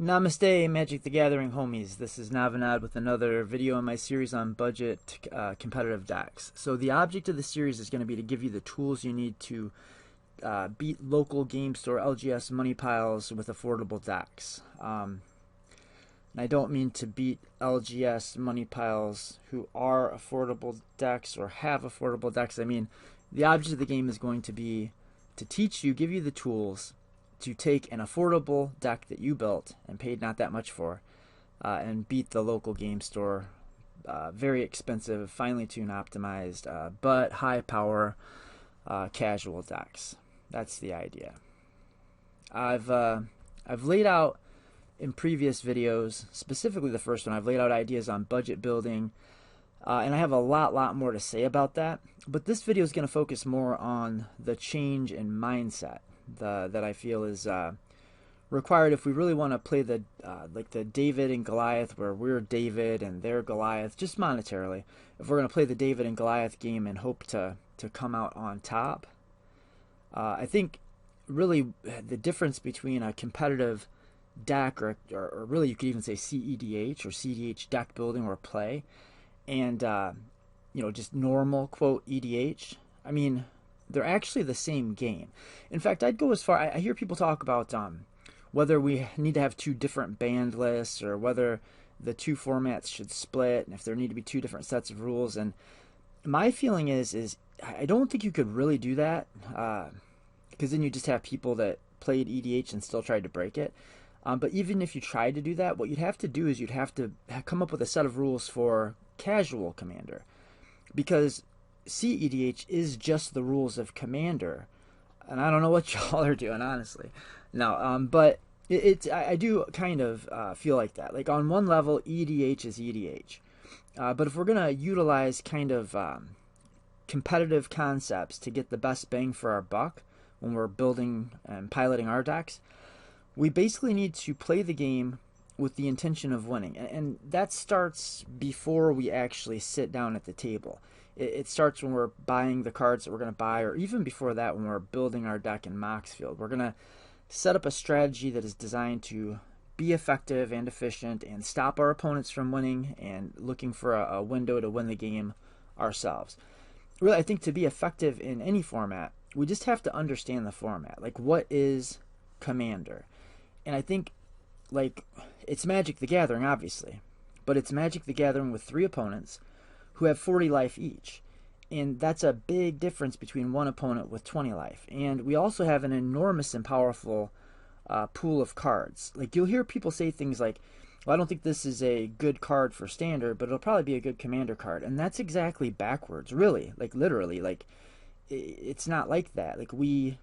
Namaste, Magic the Gathering homies. This is Navanad with another video in my series on budget competitive decks. So the object of the series is going to be to give you the tools you need to beat local game store LGS money piles with affordable decks. And I don't mean to beat LGS money piles who are affordable decks or have affordable decks. I mean, the object of the game is going to be to teach you, give you the tools to take an affordable deck that you built and paid not that much for and beat the local game store very expensive, finely tuned, optimized, but high power casual decks. That's the idea. I've laid out in previous videos, specifically the first one, I've laid out ideas on budget building, and I have a lot more to say about that. But this video is going to focus more on the change in mindset that I feel is required if we really want to play the like the David and Goliath, where we're David and they're Goliath, just monetarily. If we're going to play the David and Goliath game and hope to come out on top, I think really the difference between a competitive deck or really you could even say CEDH or CDH deck building or play and just normal quote EDH, I mean, they're actually the same game. In fact, I'd go as far, I hear people talk about whether we need to have two different banned lists or whether the two formats should split and if there need to be two different sets of rules. And my feeling is I don't think you could really do that because then you just have people that played EDH and still tried to break it. But even if you tried to do that, what you'd have to do is you'd have to come up with a set of rules for casual Commander, because CEDH is just the rules of Commander, and I don't know what y'all are doing, honestly. No, but I do kind of feel like that. Like on one level, EDH is EDH, but if we're gonna utilize kind of competitive concepts to get the best bang for our buck when we're building and piloting our decks, we basically need to play the game with the intention of winning. And that starts before we actually sit down at the table. It starts when we're buying the cards that we're going to buy, or even before that when we're building our deck in Moxfield. We're going to set up a strategy that is designed to be effective and efficient and stop our opponents from winning and looking for a window to win the game ourselves. Really, I think to be effective in any format, we just have to understand the format. Like, what is Commander? And I think, like, it's Magic the Gathering, obviously, but it's Magic the Gathering with 3 opponents who have 40 life each. And that's a big difference between one opponent with 20 life. And we also have an enormous and powerful pool of cards. Like, you'll hear people say things like, well, I don't think this is a good card for Standard, but it'll probably be a good Commander card. And that's exactly backwards, really. Like, literally. Like, it's not like that. Like, we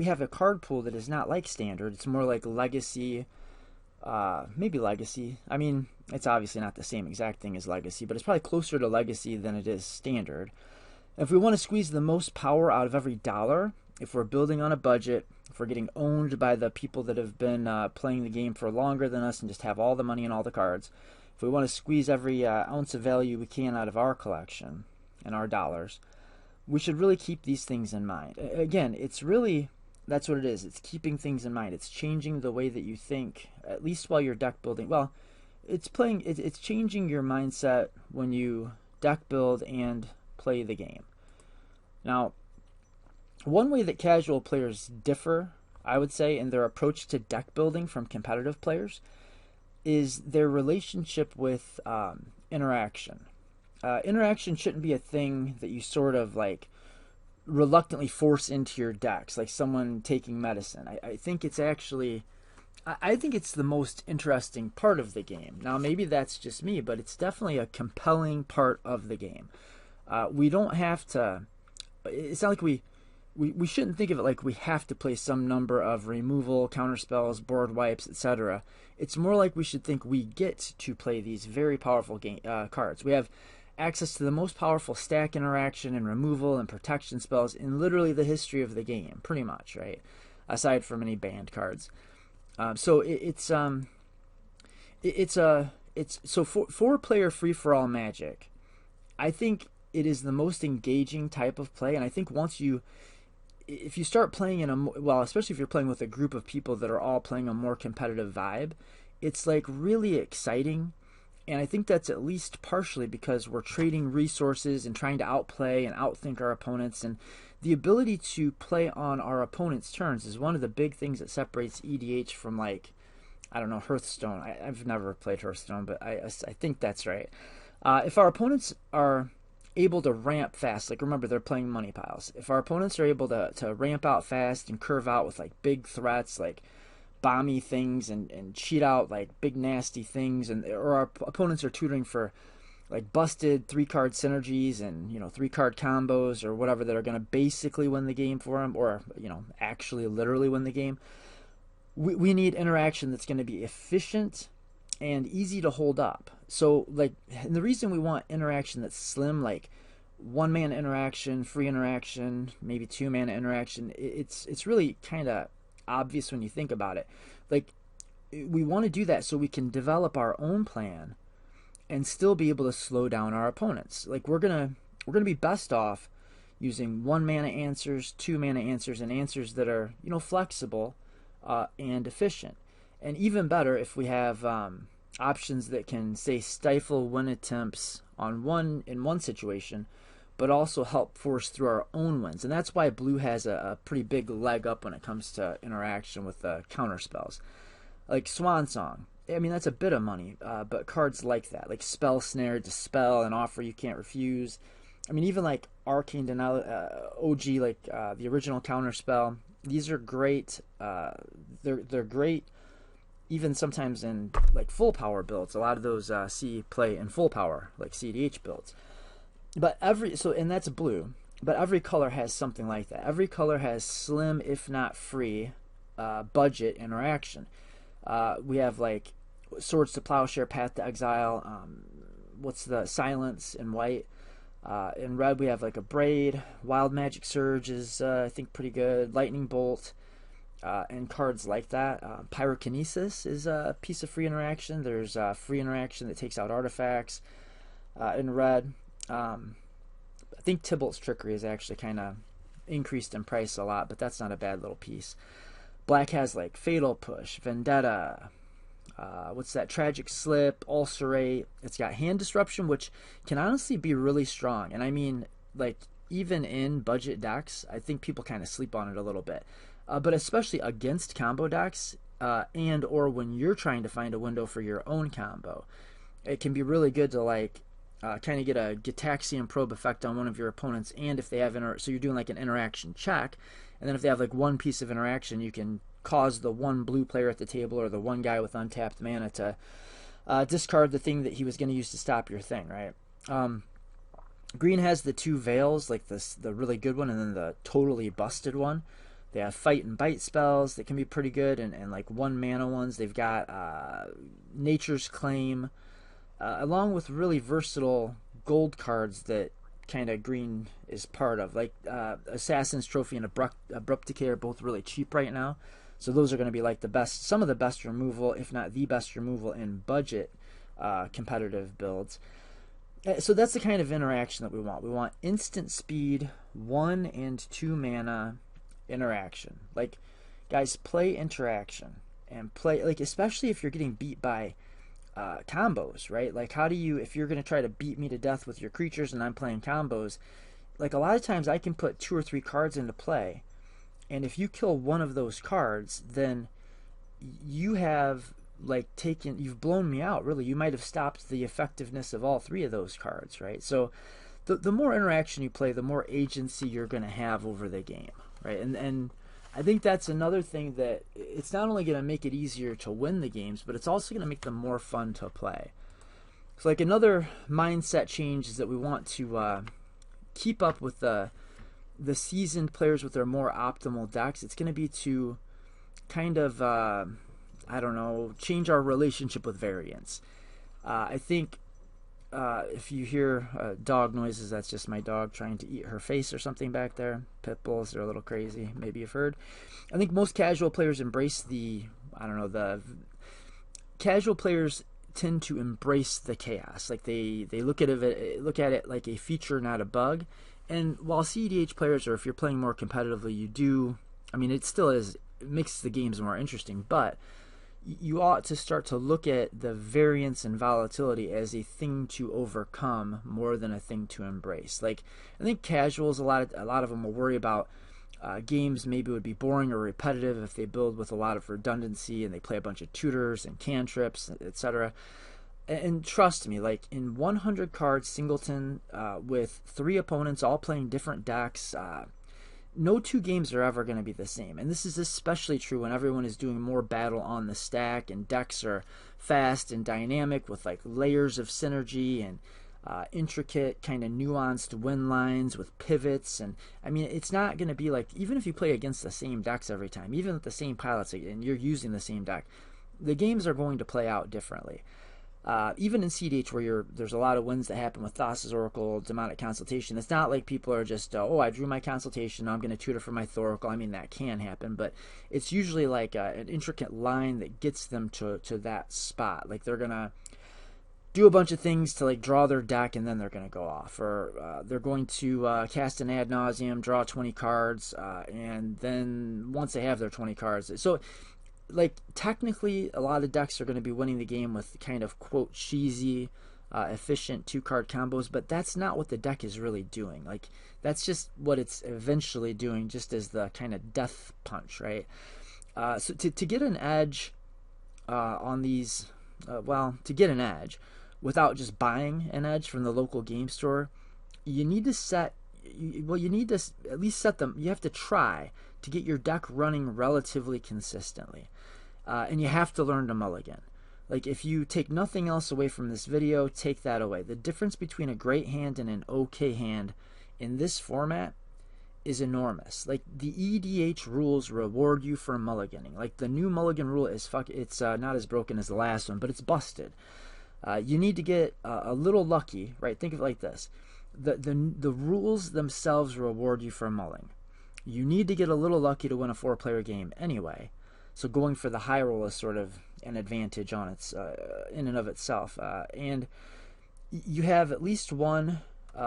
have a card pool that is not like Standard. It's more like Legacy, maybe Legacy. I mean, it's obviously not the same exact thing as Legacy, but it's probably closer to Legacy than it is Standard. If we want to squeeze the most power out of every dollar, if we're building on a budget, if we're getting owned by the people that have been playing the game for longer than us and just have all the money and all the cards, if we want to squeeze every ounce of value we can out of our collection and our dollars, we should really keep these things in mind. Again, it's really, that's what it is. It's keeping things in mind. It's changing the way that you think, at least while you're deck building. Well, it's changing your mindset when you deck build and play the game. Now, one way that casual players differ, I would say, in their approach to deck building from competitive players is their relationship with interaction. Interaction shouldn't be a thing that you sort of like reluctantly force into your decks, like someone taking medicine. I think it's actually, I think it's the most interesting part of the game. Now, maybe that's just me, but it's definitely a compelling part of the game. We don't have to, it's not like we shouldn't think of it like we have to play some number of removal, counterspells, board wipes, etc. It's more like we should think we get to play these very powerful cards. We have access to the most powerful stack interaction and removal and protection spells in literally the history of the game, pretty much, right? Aside from any banned cards. So for player free for all Magic, I think it is the most engaging type of play, and I think once you if you start playing in a, well, especially if you're playing with a group of people that are all playing a more competitive vibe, it's like really exciting. And I think that's at least partially because we're trading resources and trying to outplay and outthink our opponents. And the ability to play on our opponent's turns is one of the big things that separates EDH from, like, I don't know, Hearthstone. I've never played Hearthstone, but I think that's right. If our opponents are able to ramp fast, like, remember, they're playing money piles. If our opponents are able to ramp out fast and curve out with, like, big threats, like bomby things, and cheat out like big nasty things, and or our opponents are tutoring for like busted 3-card synergies and 3-card combos or whatever that are going to basically win the game for them, or actually literally win the game. We need interaction that's going to be efficient and easy to hold up. So, like, and the reason we want interaction that's slim, like 1-mana interaction, free interaction, maybe 2-mana interaction, it's really kind of obvious when you think about it. Like, we want to do that so we can develop our own plan and still be able to slow down our opponents. Like, we're gonna be best off using 1-mana answers, 2-mana answers, and answers that are flexible and efficient. And even better if we have options that can, say, stifle win attempts in one situation, but also help force through our own wins. And that's why blue has a pretty big leg up when it comes to interaction with counter spells. Like Swan Song. I mean, that's a bit of money, but cards like that, like Spell Snare, Dispel, and Offer You Can't Refuse. I mean, even like Arcane Denial, OG, like the original counter spell. These are great. They're great even sometimes in like full power builds. A lot of those see play in full power, like CDH builds. But and that's blue. But every color has something like that. Every color has slim, if not free, budget interaction. We have like Swords to Plowshare, Path to Exile. What's the Silence in white? In red we have like a Braid. Wild Magic Surge is I think pretty good. Lightning Bolt. And cards like that. Pyrokinesis is a piece of free interaction. There's free interaction that takes out artifacts in red. I think Tybalt's Trickery is actually kind of increased in price a lot, but that's not a bad little piece. Black has like Fatal Push, Vendetta, what's that? Tragic Slip, Ulcerate. It's got Hand Disruption, which can honestly be really strong. And I mean, like, even in budget decks, I think people kind of sleep on it a little bit. But especially against combo decks, and or when you're trying to find a window for your own combo, it can be really good to like kind of get a Gitaxian Probe effect on one of your opponents. And if they have so you're doing like an interaction check, and then if they have like one piece of interaction, you can cause the one blue player at the table or the one guy with untapped mana to discard the thing that he was going to use to stop your thing, right? Green has the 2 Veils, like the really good one, and then the totally busted one. They have Fight and Bite spells that can be pretty good, and like 1-mana ones. They've got Nature's Claim, along with really versatile gold cards that kind of green is part of. Like Assassin's Trophy and Abrupt Decay are both really cheap right now. So those are going to be like some of the best removal, if not the best removal in budget competitive builds. So that's the kind of interaction that we want. We want instant speed, 1 and 2 mana interaction. Like, guys, play interaction and play, like, especially if you're getting beat by combos, right? Like, how do you, if you're going to try to beat me to death with your creatures and I'm playing combos, like, a lot of times I can put 2 or 3 cards into play, and if you kill one of those cards, then you have like you've blown me out, really. You might have stopped the effectiveness of all 3 of those cards, right? So the more interaction you play, the more agency you're going to have over the game, right? And I think that's another thing, that it's not only going to make it easier to win the games, but it's also going to make them more fun to play. So like another mindset change is that we want to keep up with the seasoned players with their more optimal decks. It's going to be to kind of I don't know, change our relationship with variance. I think if you hear dog noises, that's just my dog trying to eat her face or something back there. Pit bulls, they're a little crazy, maybe you've heard. I think most casual players embrace the casual players tend to embrace the chaos. Like they look at it like a feature, not a bug. And while CEDH players, or if you're playing more competitively, you do, I mean, it still is, it makes the games more interesting, but you ought to start to look at the variance and volatility as a thing to overcome more than a thing to embrace. Like, I think casuals, a lot of them will worry about games maybe would be boring or repetitive if they build with a lot of redundancy and they play a bunch of tutors and cantrips, etc. And trust me, like in 100 cards singleton with 3 opponents all playing different decks, no 2 games are ever going to be the same. And this is especially true when everyone is doing more battle on the stack and decks are fast and dynamic with like layers of synergy and intricate kind of nuanced win lines with pivots. And I mean, it's not going to be like, even if you play against the same decks every time, even with the same pilots and you're using the same deck, the games are going to play out differently. Even in CDH, where there's a lot of wins that happen with Thassa's Oracle, Demonic Consultation, it's not like people are just, oh, I drew my Consultation, now I'm going to tutor for my Thoracle. I mean, that can happen, but it's usually like an intricate line that gets them to that spot. Like, they're going to do a bunch of things to like draw their deck, and then they're going to go off. Or they're going to cast an ad nauseum, draw 20 cards, and then once they have their 20 cards. So, like, technically, a lot of decks are going to be winning the game with kind of, quote, cheesy, efficient 2-card combos, but that's not what the deck is really doing. Like, that's just what it's eventually doing, just as the kind of death punch, right? So to get an edge on these, to get an edge without just buying an edge from the local game store, you need to set, you need to at least set them, you have to try to get your deck running relatively consistently. And you have to learn to mulligan. Like, if you take nothing else away from this video, take that away. The difference between a great hand and an okay hand in this format is enormous. Like, the EDH rules reward you for mulliganing. Like, the new mulligan rule is it's not as broken as the last one, but it's busted. You need to get a little lucky, right? Think of it like this. The rules themselves reward you for mulling. You need to get a little lucky to win a 4-player game anyway. So going for the high roll is sort of an advantage on its in and of itself. And you have at least 1,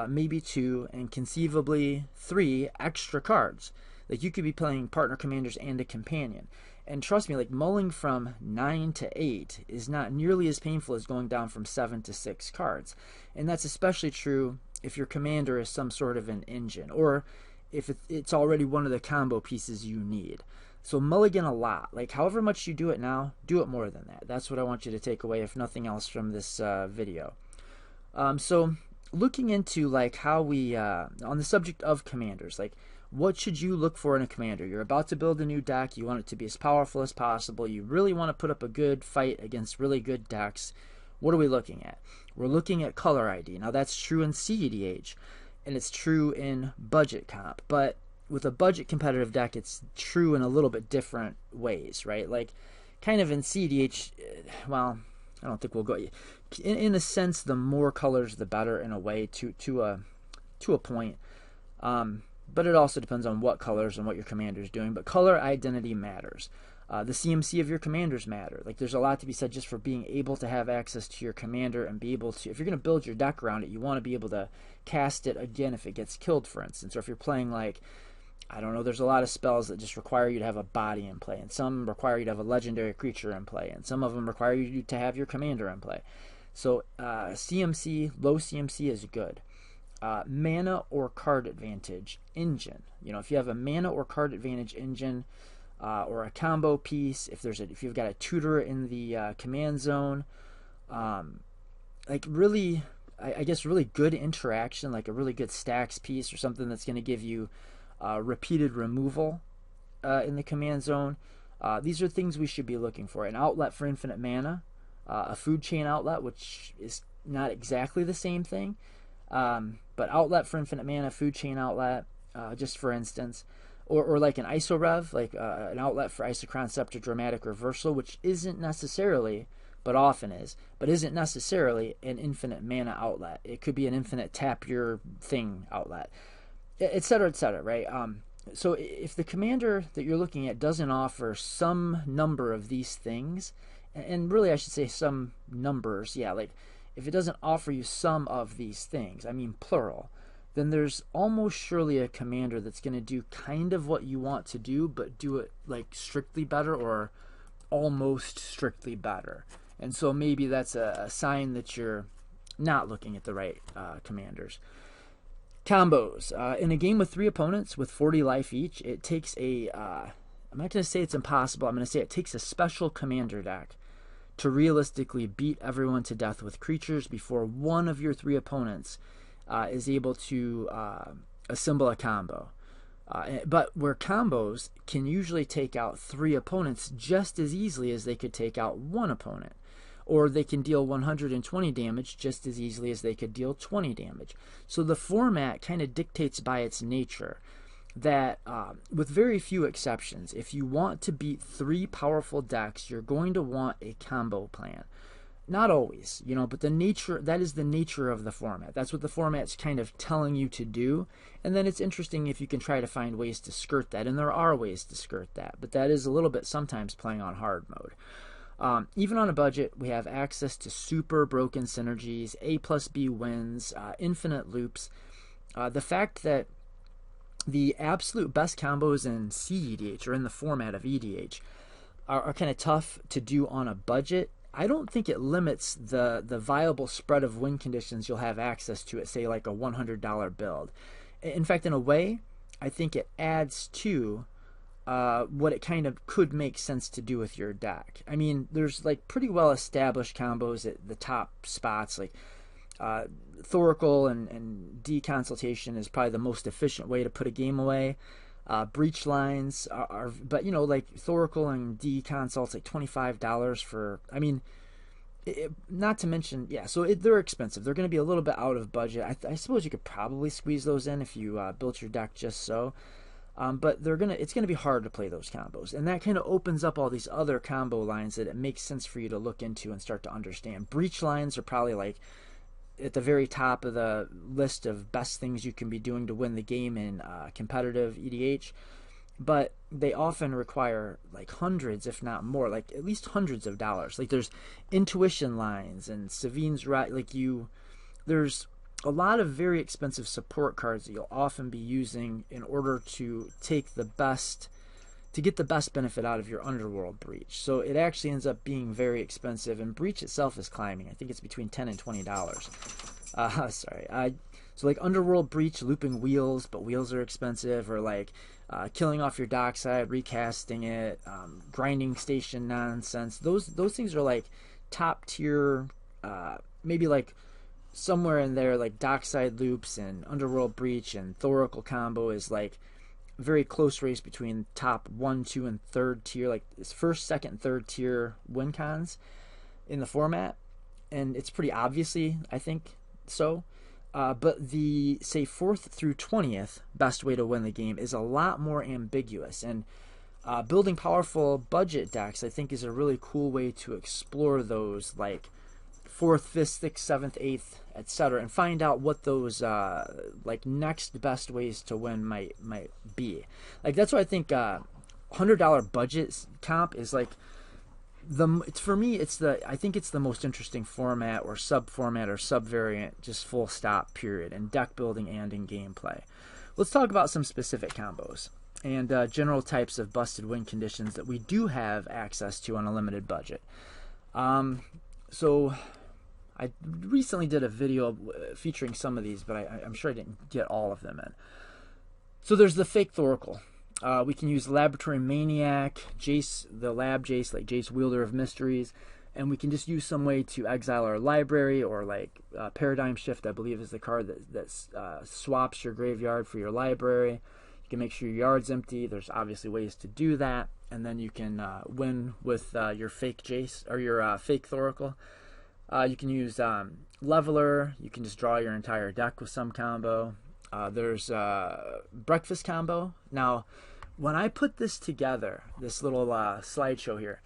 maybe 2, and conceivably 3 extra cards. Like, you could be playing partner commanders and a companion. And trust me, like, mulling from 9 to 8 is not nearly as painful as going down from 7 to 6 cards. And that's especially true if your commander is some sort of an engine, or if it's already one of the combo pieces you need. So mulligan a lot. Like, however much you do it now, do it more than that. That's what I want you to take away, if nothing else, from this video. So looking into like how we, on the subject of commanders, like, what should you look for in a commander? You're about to build a new deck. You want it to be as powerful as possible. You really want to put up a good fight against really good decks. What are we looking at? We're looking at color ID. Now, that's true in CEDH, and it's true in budget comp. But with a budget competitive deck, it's true in a little bit different ways, right? Like, kind of in CEDH, well, I don't think we'll go. In a sense, the more colors, the better, in a way, to a point. But it also depends on what colors and what your commander is doing. But color identity matters. The CMC of your commanders matter. Like, there's a lot to be said just for being able to have access to your commander and be able to, if you're going to build your deck around it, you want to be able to cast it again if it gets killed, for instance. Or if you're playing, like, I don't know, there's a lot of spells that just require you to have a body in play, and some require you to have a legendary creature in play, and some of them require you to have your commander in play. So CMC, low CMC is good. Mana or card advantage engine. You know, if you have a mana or card advantage engine, or a combo piece, if you've got a tutor in the command zone, like, really, I guess really good interaction, like a really good stacks piece or something that's going to give you repeated removal in the command zone. These are things we should be looking for. An outlet for infinite mana, a food chain outlet, which is not exactly the same thing, but outlet for infinite mana, food chain outlet, just for instance. Or like an IsoRev, like an outlet for Isochron Scepter Dramatic Reversal, which isn't necessarily, but often is, but isn't necessarily an infinite mana outlet. It could be an infinite tap your thing outlet, etc., right? So if the commander that you're looking at doesn't offer some number of these things, and really I should say some numbers, yeah, like if it doesn't offer you some of these things, I mean plural, then there's almost surely a commander that's going to do kind of what you want to do, but do it like strictly better or almost strictly better. And so maybe that's a sign that you're not looking at the right commanders. Combos. In a game with 3 opponents with 40 life each, it takes a... I'm not going to say it's impossible. I'm going to say it takes a special commander deck to realistically beat everyone to death with creatures before one of your 3 opponents is able to assemble a combo. But where combos can usually take out 3 opponents just as easily as they could take out 1 opponent. Or they can deal 120 damage just as easily as they could deal 20 damage. So the format kind of dictates by its nature that, with very few exceptions, if you want to beat 3 powerful decks, you're going to want a combo plan. Not always, but that is the nature of the format. That's what the format's kind of telling you to do. And then it's interesting if you can try to find ways to skirt that. And there are ways to skirt that. But that is a little bit sometimes playing on hard mode. Even on a budget, we have access to super broken synergies, A plus B wins, infinite loops. The fact that the absolute best combos in CEDH, or in the format of EDH, are kind of tough to do on a budget, I don't think it limits the viable spread of win conditions you'll have access to at, say, like a $100 build. In fact, in a way, I think it adds to what it kind of could make sense to do with your deck. I mean, there's like pretty well established combos at the top spots, like Thoracle and Deconsultation is probably the most efficient way to put a game away. Breach lines but like Thoracle and Deconsult's like $25 for, I mean, not to mention, yeah, so they're expensive. They're going to be a little bit out of budget. I suppose you could probably squeeze those in if you built your deck just so. But it's gonna be hard to play those combos, and that kind of opens up all these other combo lines that it makes sense for you to look into and start to understand. Breach lines are probably like at the very top of the list of best things you can be doing to win the game in competitive EDH, but they often require like hundreds, if not more, like at least hundreds of dollars. Like there's intuition lines and Savine's right, there's a lot of very expensive support cards that you'll often be using in order to get the best benefit out of your Underworld Breach. So it actually ends up being very expensive, and Breach itself is climbing. I think it's between $10 and $20. So like Underworld Breach, looping wheels, but wheels are expensive, or like killing off your dockside, recasting it, grinding station nonsense. Those things are like top tier, maybe like somewhere in there, like Dockside Loops and Underworld Breach and Thoracle combo is like very close race between top 1, 2, and 3rd tier, like it's 1st, 2nd, 3rd tier win cons in the format, and it's pretty obviously, I think, so. But the, say, 4th through 20th best way to win the game is a lot more ambiguous, and building powerful budget decks, I think, is a really cool way to explore those, like 4th, 5th, 6th, 7th, 8th, etc., and find out what those like next best ways to win might be. Like that's why I think $100 budget comp is like for me I think it's the most interesting format or sub format or sub variant, just full stop, period, in deck building and in gameplay. Let's talk about some specific combos and general types of busted win conditions that we do have access to on a limited budget. So I recently did a video featuring some of these, but I'm sure I didn't get all of them in. So there's the fake Thoracle. We can use Laboratory Maniac, Jace, the Lab Jace, like Jace Wielder of Mysteries, and we can just use some way to exile our library, or like Paradigm Shift, I believe, is the card that swaps your graveyard for your library. You can make sure your yard's empty. There's obviously ways to do that, and then you can win with your fake Jace, or your fake Thoracle. You can use Leveler. You can just draw your entire deck with some combo. There's Breakfast combo. Now, when I put this together, this little slideshow here,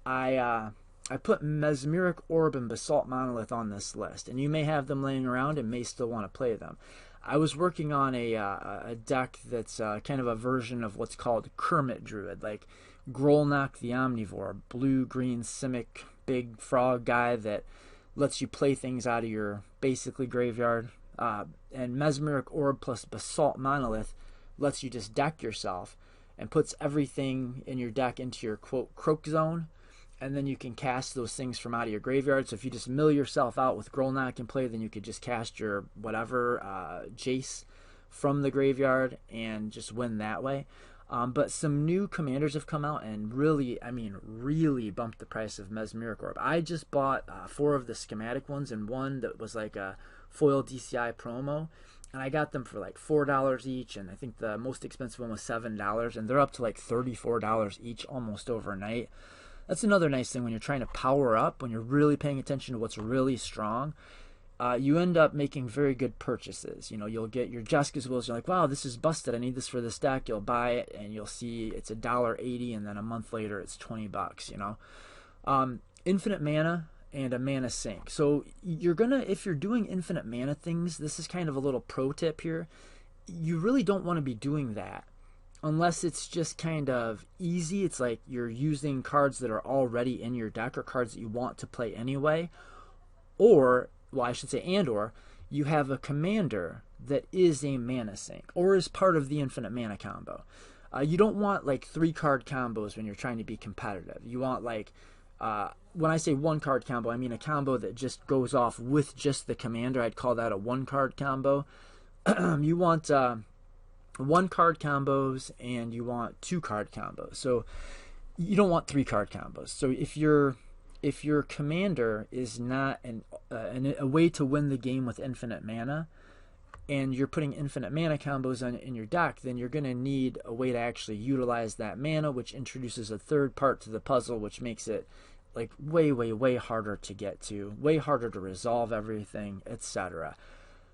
I put Mesmeric Orb and Basalt Monolith on this list, and you may have them laying around and may still want to play them. I was working on a deck that's kind of a version of what's called Kermit Druid, like Grolnak the Omnivore, blue-green Simic big frog guy that lets you play things out of your basically graveyard. And Mesmeric Orb plus Basalt Monolith lets you just deck yourself and puts everything in your deck into your quote croak zone, and then you can cast those things from out of your graveyard. So if you just mill yourself out with Grolnak in play, then you could just cast your whatever Jace from the graveyard and just win that way. But some new commanders have come out and really, I mean, really bumped the price of Mesmeric Orb. I just bought 4 of the schematic ones and one that was like a foil DCI promo, and I got them for like $4 each, and I think the most expensive one was $7, and they're up to like $34 each almost overnight. That's another nice thing when you're trying to power up, when you're really paying attention to what's really strong. You end up making very good purchases. You know, you'll get your Jessica's Wills. You're like, wow, this is busted. I need this for this deck. You'll buy it, and you'll see it's $1.80, and then a month later it's $20. You know, infinite mana and a mana sink. So you're gonna, if you're doing infinite mana things, this is kind of a little pro tip here. You really don't want to be doing that unless it's just kind of easy. It's like you're using cards that are already in your deck or cards that you want to play anyway, or well, I should say, or you have a commander that is a mana sink or is part of the infinite mana combo. You don't want like 3-card combos when you're trying to be competitive. You want like, when I say 1-card combo, I mean a combo that just goes off with just the commander. I'd call that a 1-card combo. You want 1-card combos and you want 2-card combos. So you don't want 3-card combos. So if your commander is not a way to win the game with infinite mana, and you're putting infinite mana combos in your deck, then you're going to need a way to actually utilize that mana, which introduces a third part to the puzzle, which makes it like way harder to get to, way harder to resolve everything, etc.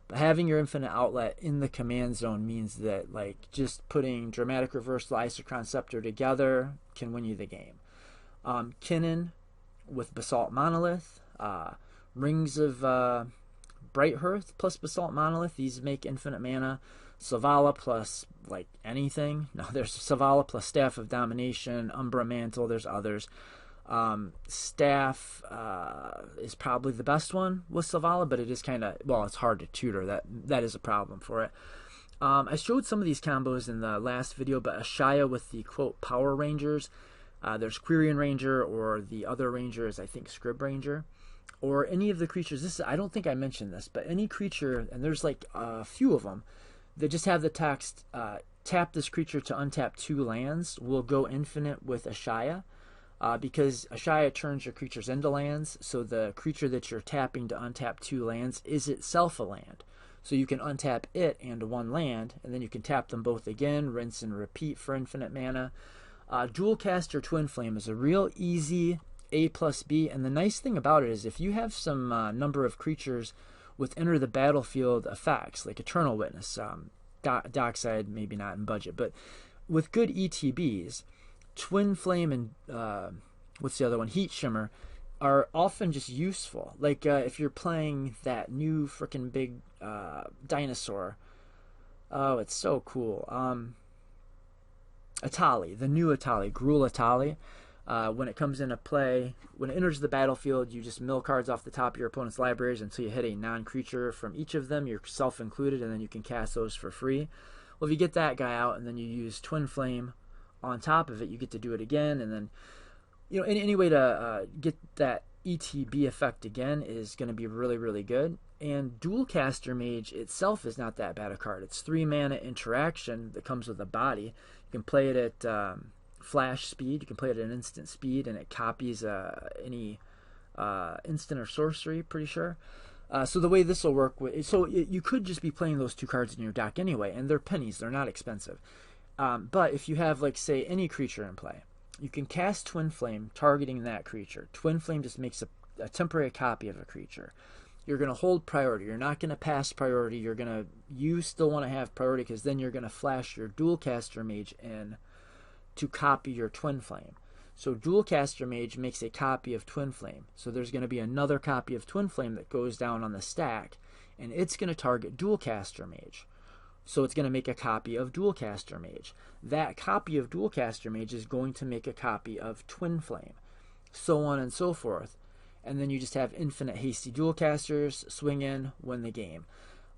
But having your infinite outlet in the command zone means that like just putting Dramatic Reversal, Isochron Scepter together can win you the game. Kinnan with Basalt Monolith, Rings of Brighthearth plus Basalt Monolith, these make infinite mana. Savala plus like anything. No, there's Savala plus Staff of Domination, Umbra Mantle, there's others. Staff is probably the best one with Savala, but it is kind of, well, it's hard to tutor. That is a problem for it. I showed some of these combos in the last video, but Ashaya with the quote Power Rangers. There's Quirion Ranger, or the other ranger is I think Scrib Ranger, or any of the creatures. This, I don't think I mentioned this, but any creature, and there's like a few of them that just have the text tap this creature to untap 2 lands, will go infinite with Ashaya, because Ashaya turns your creatures into lands. So the creature that you're tapping to untap 2 lands is itself a land. So you can untap it and 1 land, and then you can tap them both again, rinse and repeat for infinite mana. Dualcaster Twin Flame is a real easy A plus B, and the nice thing about it is if you have some number of creatures with enter the battlefield effects, like Eternal Witness, Dockside, maybe not in budget, but with good ETBs, Twin Flame and what's the other one, Heat Shimmer, are often just useful. Like if you're playing that new freaking big dinosaur, oh, it's so cool. Atali, the new Atali, Gruul Atali. When it comes into play, when it enters the battlefield, you just mill cards off the top of your opponent's libraries until you hit a non-creature from each of them, yourself included, and then you can cast those for free. Well, if you get that guy out and then you use Twin Flame on top of it, you get to do it again, and then, you know, any way to get that ETB effect again is going to be really good. And Dualcaster Mage itself is not that bad a card. It's 3 mana interaction that comes with a body. You can play it at flash speed, you can play it at instant speed, and it copies any instant or sorcery, pretty sure. So the way this will work, you could just be playing those 2 cards in your deck anyway, and they're pennies, they're not expensive. But if you have, like, say, any creature in play, you can cast Twin Flame targeting that creature. Twin Flame just makes a temporary copy of a creature. You're going to hold priority. You're not going to pass priority. You still want to have priority, because then you're going to flash your Dualcaster Mage in to copy your Twin Flame. So Dualcaster Mage makes a copy of Twin Flame. So there's going to be another copy of Twin Flame that goes down on the stack, and it's going to target Dualcaster Mage. So it's going to make a copy of Dualcaster Mage. That copy of Dualcaster Mage is going to make a copy of Twin Flame, so on and so forth. And then you just have infinite hasty Dualcasters, swing in, win the game.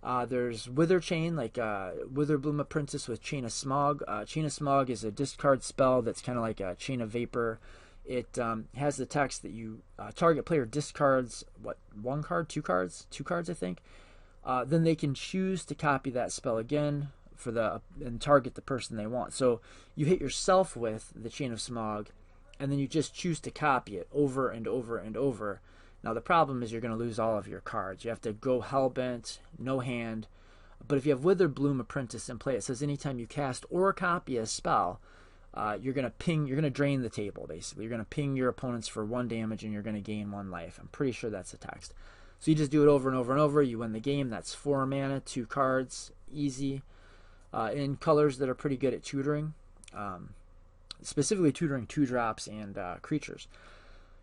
There's Wither Chain, like Witherbloom Apprentice with Chain of Smog. Chain of Smog is a discard spell that's kind of like a Chain of Vapor. It has the text that you target player discards, what, one card, two cards, I think. Then they can choose to copy that spell again and target the person they want. So you hit yourself with the Chain of Smog, and then you just choose to copy it over and over and over. Now the problem is you're going to lose all of your cards. You have to go Hellbent, no hand. But if you have Witherbloom Apprentice in play, it says anytime you cast or copy a spell, you're going to drain the table, basically. You're going to ping your opponents for 1 damage and you're going to gain 1 life. I'm pretty sure that's the text. So you just do it over and over and over. You win the game. That's 4 mana, 2 cards, easy. In colors that are pretty good at tutoring. Specifically tutoring 2-drops and creatures.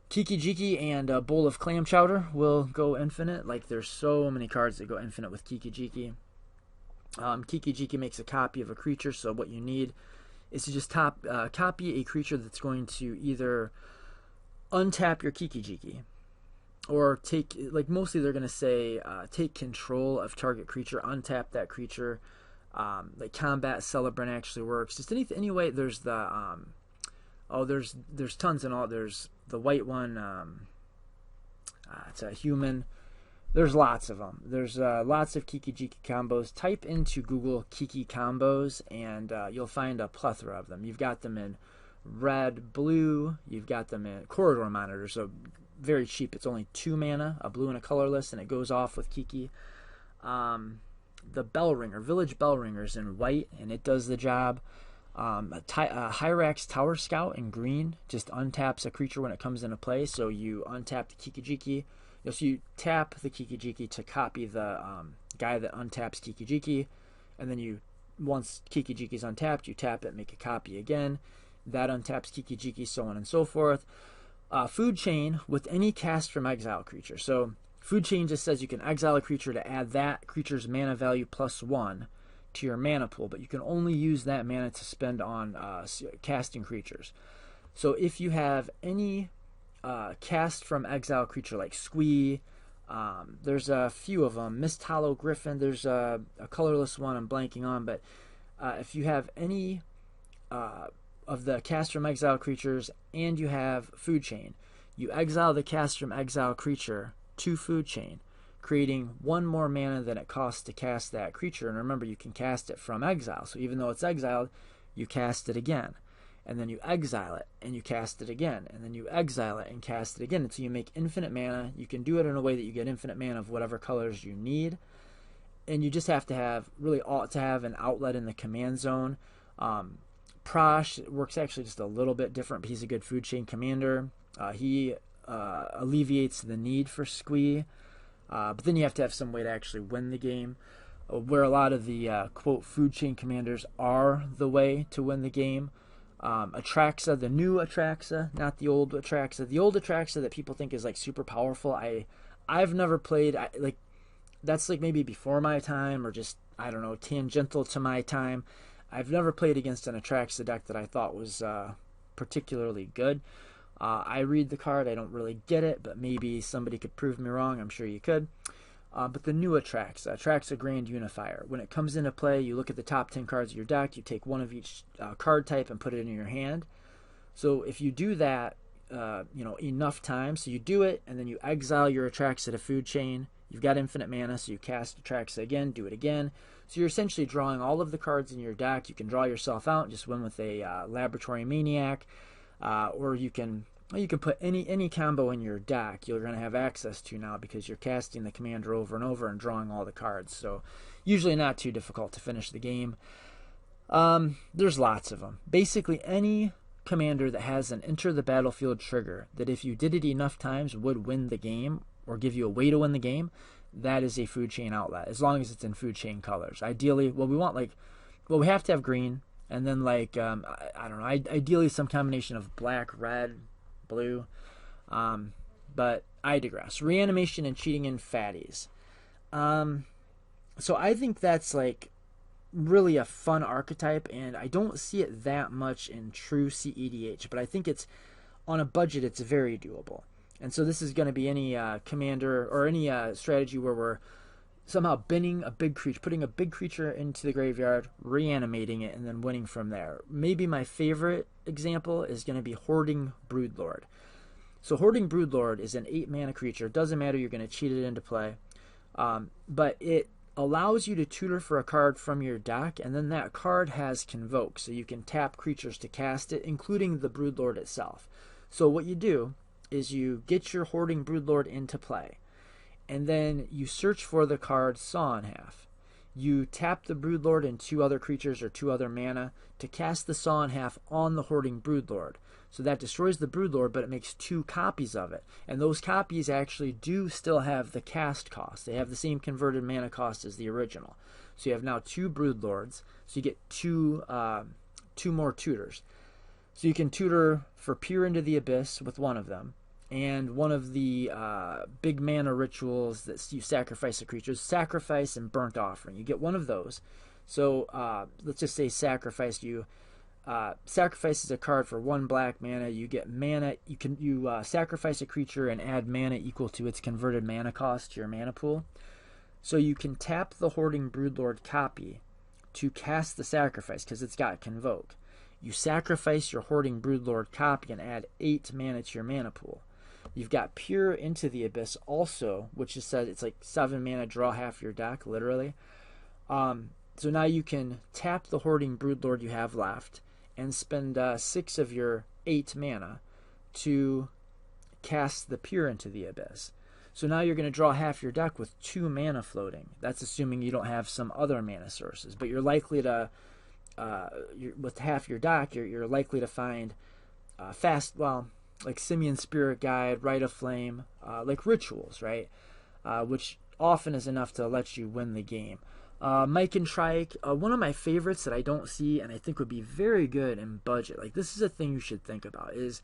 Kiki-Jiki and Bowl of Clam Chowder will go infinite. Like, there's so many cards that go infinite with Kiki-Jiki. Kiki-Jiki makes a copy of a creature, so what you need is to just copy a creature that's going to either untap your Kiki-Jiki or take, like, mostly they're going to say take control of target creature, untap that creature. Like Combat Celebrant actually works. Just any way. There's the there's tons and all. There's the white one. It's a human. There's lots of them. There's lots of Kiki-Jiki combos. Type into Google Kiki combos, and you'll find a plethora of them. You've got them in red, blue. You've got them in Corridor Monitor, so very cheap. It's only 2 mana, a blue and a colorless, and it goes off with Kiki. The Bell Ringer, Village Bell Ringer's in white, and it does the job. Hyrax Tower Scout in green just untaps a creature when it comes into play. So you untap the Kiki-Jiki. So you tap the Kiki-Jiki to copy the guy that untaps Kiki-Jiki, and then once Kiki-Jiki's untapped, you tap it, make a copy again. That untaps Kiki-Jiki, so on and so forth. Food Chain with any cast from exile creature. So Food Chain just says you can exile a creature to add that creature's mana value +1 to your mana pool, but you can only use that mana to spend on casting creatures. So if you have any cast from exile creature like Squee, there's a few of them, Mist Hollow Griffin, there's a colorless one I'm blanking on, but if you have any of the cast from exile creatures and you have Food Chain, you exile the cast from exile creature to Food Chain, creating 1 more mana than it costs to cast that creature. And remember, you can cast it from exile, so even though it's exiled, you cast it again, and then you exile it and you cast it again, and then you exile it and cast it again until you make infinite mana. You can do it in a way that you get infinite mana of whatever colors you need, and you just have to have an outlet in the command zone. Prosh works actually just a little bit different, but he's a good Food Chain commander. He alleviates the need for Squee, but then you have to have some way to actually win the game, where a lot of the quote Food Chain commanders are the way to win the game. Atraxa, the new Atraxa, not the old Atraxa. The old Atraxa that people think is like super powerful, I've never played. That's like maybe before my time, or just, I don't know, tangential to my time. I've never played against an Atraxa deck that I thought was particularly good. I read the card, I don't really get it, but maybe somebody could prove me wrong. I'm sure you could. But the new Atraxa Grand Unifier. When it comes into play, you look at the top 10 cards of your deck, you take one of each card type and put it in your hand. So if you do that enough times, so you do it, and then you exile your Atraxa to Food Chain, you've got infinite mana, so you cast Atraxa again, do it again. So you're essentially drawing all of the cards in your deck. You can draw yourself out and just win with a Laboratory Maniac. Or you can put any combo in your deck you're going to have access to now, because you're casting the commander over and over and drawing all the cards. So usually not too difficult to finish the game. There's lots of them. Basically any commander that has an enter the battlefield trigger that if you did it enough times would win the game or give you a way to win the game, that is a Food Chain outlet, as long as it's in Food Chain colors. Ideally, we have to have green. And then, like, I don't know, ideally some combination of black, red, blue. But I digress. Reanimation and Cheating in Fatties. So I think that's, like, really a fun archetype, and I don't see it that much in true CEDH. But I think it's, on a budget, it's very doable. And so this is going to be any commander or any strategy where we're somehow binning a big creature, putting a big creature into the graveyard, reanimating it, and then winning from there. Maybe my favorite example is going to be Hoarding Broodlord. So Hoarding Broodlord is an 8 mana creature. It doesn't matter, you're going to cheat it into play. But it allows you to tutor for a card from your deck, and then that card has Convoke. So you can tap creatures to cast it, including the Broodlord itself. So what you do is you get your Hoarding Broodlord into play, and then you search for the card Saw in Half. You tap the Broodlord and 2 other creatures or 2 other mana to cast the Saw in Half on the Hoarding Broodlord. So that destroys the Broodlord, but it makes 2 copies of it. And those copies actually do still have the cast cost. They have the same converted mana cost as the original. So you have now 2 Broodlords. So you get 2 more tutors. So you can tutor for Peer into the Abyss with one of them. And one of the big mana rituals that you sacrifice a creature is Sacrifice and Burnt Offering. You get one of those. So let's just say sacrifices a card for 1 black mana. You get mana. You sacrifice a creature and add mana equal to its converted mana cost to your mana pool. So you can tap the Hoarding Broodlord copy to cast the sacrifice because it's got Convoke. You sacrifice your Hoarding Broodlord copy and add 8 mana to your mana pool. You've got Peer into the Abyss also, which is said it's like 7 mana, draw half your deck, literally. So now you can tap the Hoarding Broodlord you have left and spend 6 of your 8 mana to cast the Peer into the Abyss. So now you're going to draw half your deck with 2 mana floating. That's assuming you don't have some other mana sources, but you're likely to, with half your deck, you're likely to find like Simian Spirit Guide, Rite of Flame, like rituals, right? Which often is enough to let you win the game. Mike and Trike, one of my favorites that I don't see and I think would be very good in budget, like this is a thing you should think about, is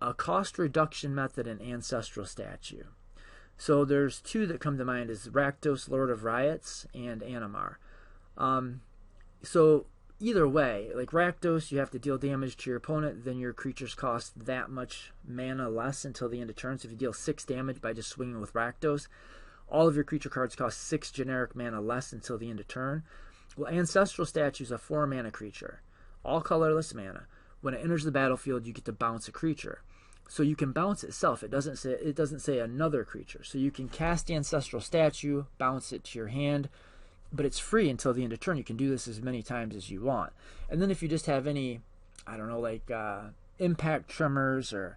a cost reduction method in Ancestral Statue. So there's 2 that come to mind, is Rakdos, Lord of Riots, and Animar. So either way, like Rakdos, you have to deal damage to your opponent, then your creatures cost that much mana less until the end of turn. So if you deal 6 damage by just swinging with Rakdos, all of your creature cards cost 6 generic mana less until the end of turn. Well, Ancestral Statue is a 4 mana creature, all colorless mana. When it enters the battlefield, you get to bounce a creature. So you can bounce itself. It doesn't say another creature. So you can cast Ancestral Statue, bounce it to your hand, but it's free until the end of turn. You can do this as many times as you want. And then if you just have any, I don't know, like Impact Tremors or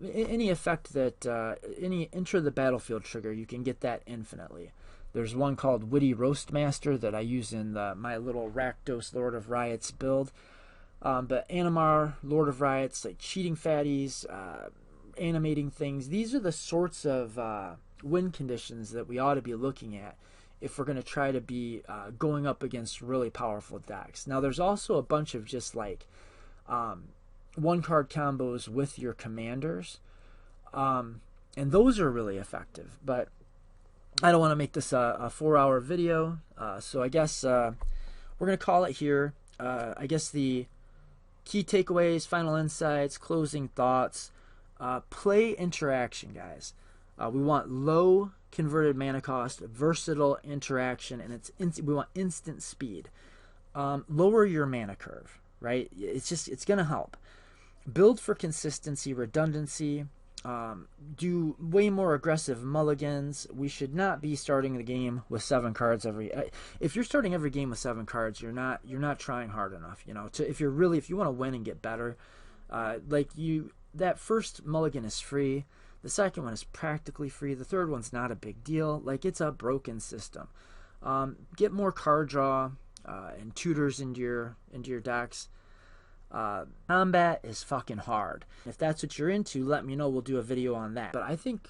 any effect that, any enter the battlefield trigger, you can get that infinitely. There's one called Witty Roastmaster that I use in my little Rakdos Lord of Riots build. But Animar, Lord of Riots, like cheating fatties, animating things, these are the sorts of win conditions that we ought to be looking at if we're going to try to be going up against really powerful decks. Now, there's also a bunch of just like 1-card combos with your commanders, and those are really effective. But I don't want to make this a 4-hour video, so I guess we're going to call it here. I guess the key takeaways, final insights, closing thoughts, play interaction, guys. We want low converted mana cost, versatile interaction, and we want instant speed. Lower your mana curve, right? It's going to help. Build for consistency, redundancy. Do way more aggressive mulligans. We should not be starting the game with 7 cards every. If you're starting every game with 7 cards, you're not trying hard enough. You know, if you want to win and get better, that first mulligan is free. The second one is practically free. The third one's not a big deal. Like, it's a broken system. Get more card draw and tutors into your decks. Combat is fucking hard. If that's what you're into, let me know. We'll do a video on that. But I think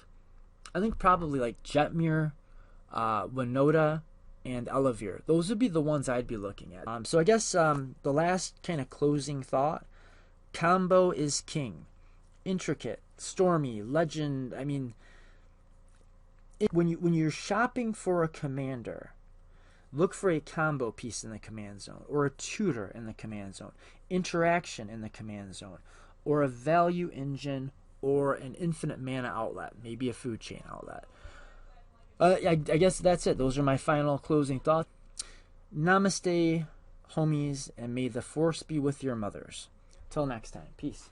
probably like Jetmir, Winota, and Elevir. Those would be the ones I'd be looking at. So I guess the last kind of closing thought: combo is king. Intricate, stormy, legend. I mean, when you're shopping for a commander, look for a combo piece in the command zone, or a tutor in the command zone, interaction in the command zone, or a value engine, or an infinite mana outlet, maybe a food chain outlet. I guess that's it. Those are my final closing thoughts. Namaste, homies, and may the force be with your mothers. Till next time. Peace.